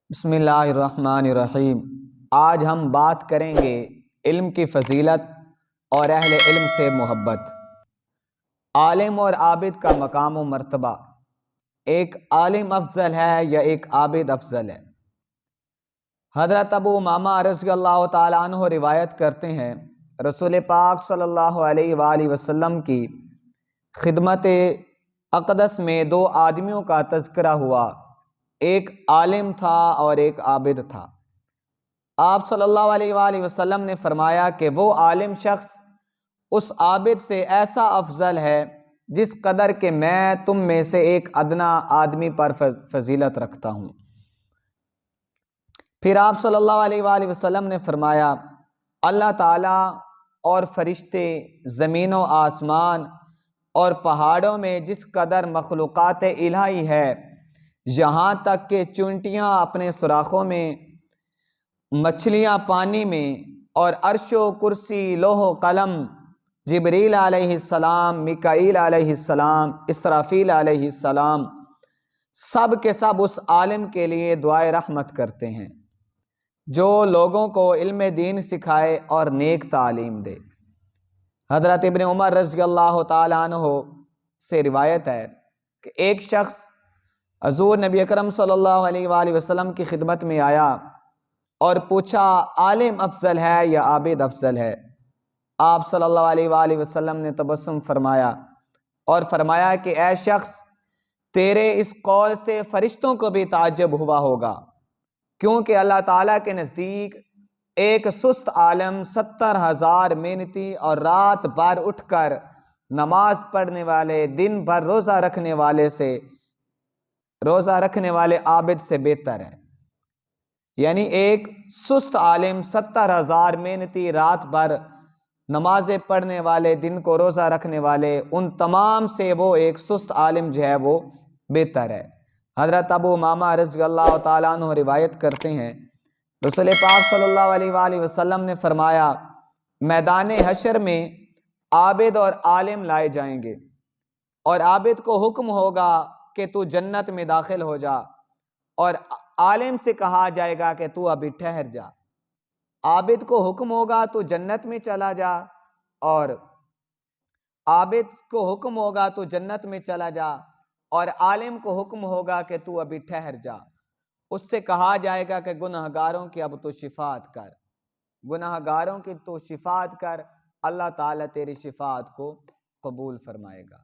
بسم اللہ الرحمن الرحیم۔ آج ہم بات کریں گے علم کی فضیلت اور اہل علم سے محبت۔ عالم اور عابد کا مقام و مرتبہ، ایک عالم افضل ہے یا ایک عابد افضل ہے؟ حضرت ابو امامہ رضی اللہ تعالیٰ عنہ روایت کرتے ہیں، رسول پاک صلی اللہ علیہ وآلہ وسلم کی خدمت اقدس میں دو آدمیوں کا تذکرہ ہوا، ایک عالم تھا اور ایک عابد تھا۔ آپ صلی اللہ علیہ وآلہ وسلم نے فرمایا کہ وہ عالم شخص اس عابد سے ایسا افضل ہے جس قدر کہ میں تم میں سے ایک ادنا آدمی پر فضیلت رکھتا ہوں۔ پھر آپ صلی اللہ علیہ وآلہ وسلم نے فرمایا، اللہ تعالیٰ اور فرشتے، زمین و آسمان اور پہاڑوں میں جس قدر مخلوقات الہی ہے، یہاں تک کہ چونٹیاں اپنے سوراخوں میں، مچھلیاں پانی میں، اور عرش و کرسی، لوح و قلم، جبریل علیہ السلام، میکائیل علیہ السلام، اسرافیل علیہ السلام، سب کے سب اس عالم کے لیے دعائے رحمت کرتے ہیں جو لوگوں کو علم دین سکھائے اور نیک تعلیم دے۔ حضرت ابن عمر رضی اللہ تعالیٰ عنہ سے روایت ہے کہ ایک شخص حضور نبی اکرم صلی اللہ علیہ وآلہ وسلم کی خدمت میں آیا اور پوچھا، عالم افضل ہے یا عابد افضل ہے؟ آپ صلی اللہ علیہ وآلہ وسلم نے تبسم فرمایا اور فرمایا کہ اے شخص، تیرے اس قول سے فرشتوں کو بھی تعجب ہوا ہوگا، کیونکہ اللہ تعالیٰ کے نزدیک ایک سست عالم 70,000 محنتی اور رات بھر اٹھ کر نماز پڑھنے والے، دن بھر روزہ رکھنے والے عابد سے بہتر ہے۔ یعنی ایک سست عالم 70,000 محنتی، رات بھر نمازیں پڑھنے والے، دن کو روزہ رکھنے والے، ان تمام سے وہ ایک سست عالم جو ہے وہ بہتر ہے۔ حضرت ابو امامہ رضی اللہ تعالیٰ عنہ روایت کرتے ہیں، رسول پاک صلی اللہ علیہ وآلہ وسلم نے فرمایا، میدان حشر میں عابد اور عالم لائے جائیں گے، اور عابد کو حکم ہوگا کہ تو جنت میں داخل ہو جا، اور عالم سے کہا جائے گا کہ تو ابھی ٹھہر جا۔ عابد کو حکم ہوگا تو جنت میں چلا جا، اور عابد کو حکم ہوگا تو جنت میں چلا جا، اور عالم کو حکم ہوگا کہ تو ابھی ٹھہر جا۔ اس سے کہا جائے گا کہ گناہگاروں کی اب تو شفاعت کر، گناہگاروں کی تو شفاعت کر، اللہ تعالیٰ تیری شفاعت کو قبول فرمائے گا۔